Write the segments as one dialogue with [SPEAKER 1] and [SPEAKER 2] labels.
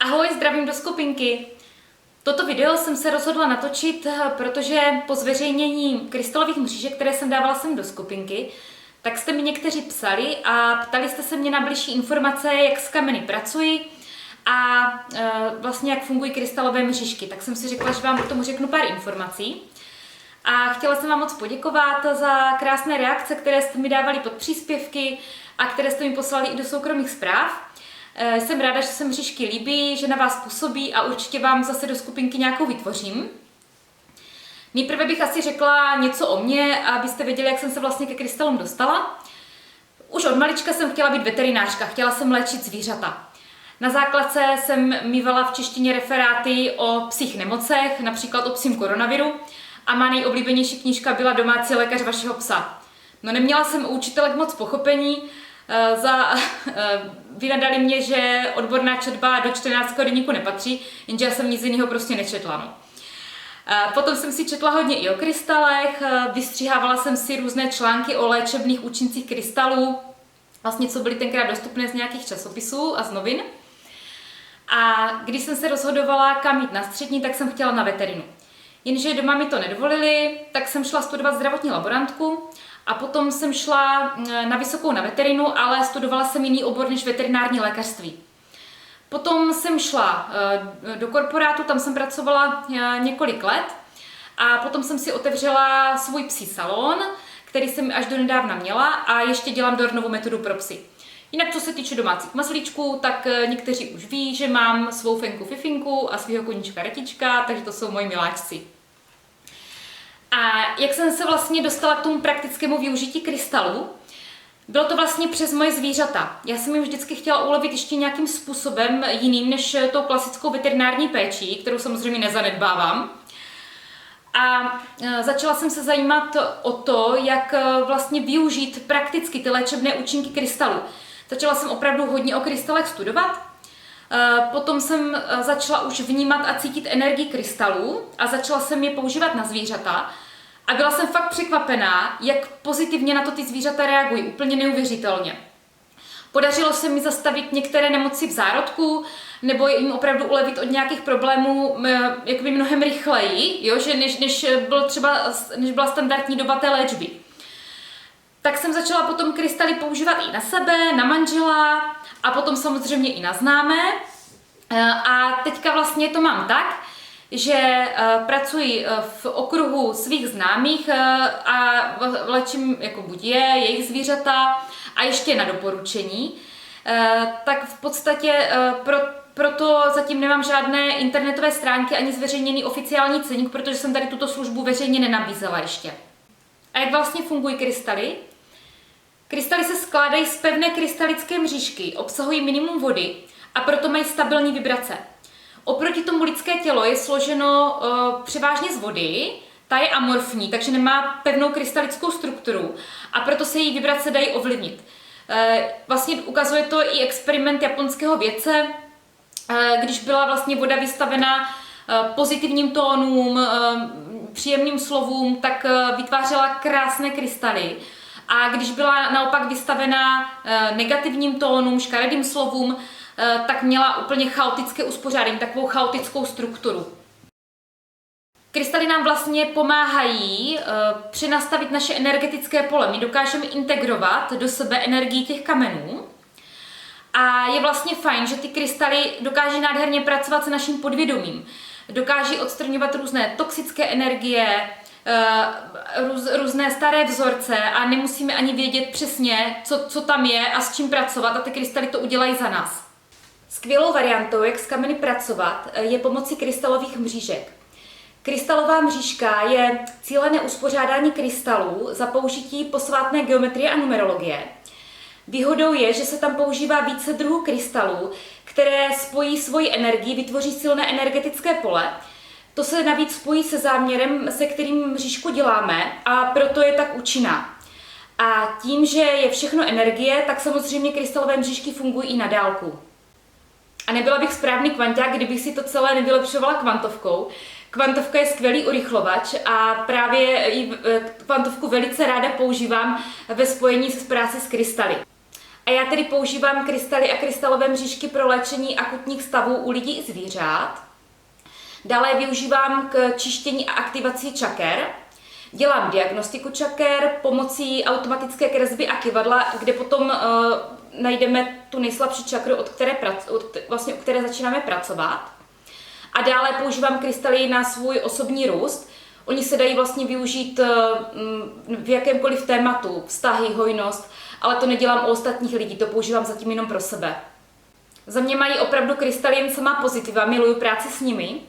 [SPEAKER 1] Ahoj, zdravím do skupinky. Toto video jsem se rozhodla natočit, protože po zveřejnění krystalových mřížek, které jsem dávala sem do skupinky, tak jste mi někteří psali a ptali jste se mě na bližší informace, jak s kameny pracuji a vlastně jak fungují krystalové mřížky. Tak jsem si řekla, že vám k tomu řeknu pár informací. A chtěla jsem vám moc poděkovat za krásné reakce, které jste mi dávali pod příspěvky a které jste mi poslali i do soukromých zpráv. Jsem ráda, že se mřížky líbí, že na vás působí a určitě vám zase do skupinky nějakou vytvořím. Nejprve bych asi řekla něco o mně, abyste věděli, jak jsem se vlastně ke krystalům dostala. Už od malička jsem chtěla být veterinářka, chtěla jsem léčit zvířata. Na základce jsem mívala v češtině referáty o psích nemocech, například o psím koronaviru, a má nejoblíbenější knížka byla Domácí lékař vašeho psa. No neměla jsem u učitelek moc pochopení, vynadali mě, že odborná četba do 14. deníku nepatří, jenže já jsem nic jiného prostě nečetla. No. Potom jsem si četla hodně i o krystalech, vystřihávala jsem si různé články o léčebných účincích krystalů, vlastně co byly tenkrát dostupné z nějakých časopisů a z novin. A když jsem se rozhodovala, kam jít na střední, tak jsem chtěla na veterinu. Jenže doma mi to nedovolili, tak jsem šla studovat zdravotní laborantku a potom jsem šla na vysokou na veterinu, ale studovala jsem jiný obor než veterinární lékařství. Potom jsem šla do korporátu, tam jsem pracovala několik let a potom jsem si otevřela svůj psí salon, který jsem až do nedávna měla, a ještě dělám Dohrnovu metodu pro psy. Jinak co se týče domácích mazlíčků, tak někteří už ví, že mám svou Fenku Fifinku a svého koníčka Retička, takže to jsou moji miláčci. A jak jsem se vlastně dostala k tomu praktickému využití krystalů? Bylo to vlastně přes moje zvířata. Já jsem jim vždycky chtěla ulevit ještě nějakým způsobem jiným než tou klasickou veterinární péčí, kterou samozřejmě nezanedbávám. A začala jsem se zajímat o to, jak vlastně využít prakticky ty léčebné účinky krystalů. Začala jsem opravdu hodně o krystalech studovat. Potom jsem začala už vnímat a cítit energii krystalů a začala jsem je používat na zvířata. A byla jsem fakt překvapená, jak pozitivně na to ty zvířata reagují, úplně neuvěřitelně. Podařilo se mi zastavit některé nemoci v zárodku, nebo jim opravdu ulevit od nějakých problémů jakoby mnohem rychleji, jo? Že než byla standardní doba té léčby. Tak jsem začala potom krystaly používat i na sebe, na manžela a potom samozřejmě i na známé. A teďka vlastně to mám tak, že pracuji v okruhu svých známých a léčím jako buď jejich zvířata a ještě na doporučení. Tak v podstatě proto zatím nemám žádné internetové stránky ani zveřejněný oficiální ceník, protože jsem tady tuto službu veřejně nenabízela ještě. A jak vlastně fungují krystaly? Krystaly se skládají z pevné krystalické mřížky, obsahují minimum vody a proto mají stabilní vibrace. Oproti tomu lidské tělo je složeno převážně z vody, ta je amorfní, takže nemá pevnou krystalickou strukturu a proto se její vibrace dají ovlivnit. Vlastně ukazuje to i experiment japonského vědce, když byla vlastně voda vystavena pozitivním tónům, příjemným slovům, tak vytvářela krásné krystaly. A když byla naopak vystavena negativním tónům, škaredým slovům, tak měla úplně chaotické uspořádání, takovou chaotickou strukturu. Krystaly nám vlastně pomáhají přenastavit naše energetické pole. My dokážeme integrovat do sebe energii těch kamenů. A je vlastně fajn, že ty krystaly dokáží nádherně pracovat s naším podvědomím. Dokáží odstraňovat různé toxické energie, různé staré vzorce a nemusíme ani vědět přesně, co tam je a s čím pracovat, a ty krystaly to udělají za nás. Skvělou variantou, jak s kameny pracovat, je pomocí krystalových mřížek. Krystalová mřížka je cílené uspořádání krystalů za použití posvátné geometrie a numerologie. Výhodou je, že se tam používá více druhů krystalů, které spojí svoji energii, vytvoří silné energetické pole. To se navíc spojí se záměrem, se kterým mřížku děláme, a proto je tak účinná. A tím, že je všechno energie, tak samozřejmě krystalové mřížky fungují i na dálku. A nebyla bych správný kvanťák, kdybych si to celé nevylepšovala kvantovkou. Kvantovka je skvělý urychlovač a právě i kvantovku velice ráda používám ve spojení s práci s krystaly. A já tedy používám krystaly a krystalové mřížky pro léčení akutních stavů u lidí i zvířat. Dále využívám k čištění a aktivaci čaker. Dělám diagnostiku čaker pomocí automatické kresby a kyvadla, kde potom najdeme tu nejslabší čakru, u které začínáme pracovat. A dále používám krystaly na svůj osobní růst. Oni se dají vlastně využít v jakémkoliv tématu, vztahy, hojnost, ale to nedělám u ostatních lidí, to používám zatím jenom pro sebe. Za mě mají opravdu krystaly jen samá pozitiva, miluju práci s nimi,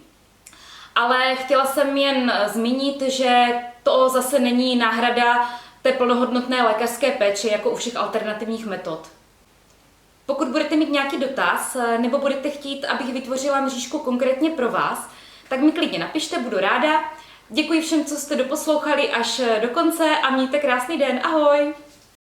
[SPEAKER 1] ale chtěla jsem jen zmínit, že to zase není náhrada té plnohodnotné lékařské péče jako u všech alternativních metod. Pokud budete mít nějaký dotaz nebo budete chtít, abych vytvořila mřížku konkrétně pro vás, tak mi klidně napište, budu ráda. Děkuji všem, co jste doposlouchali až do konce a mějte krásný den. Ahoj!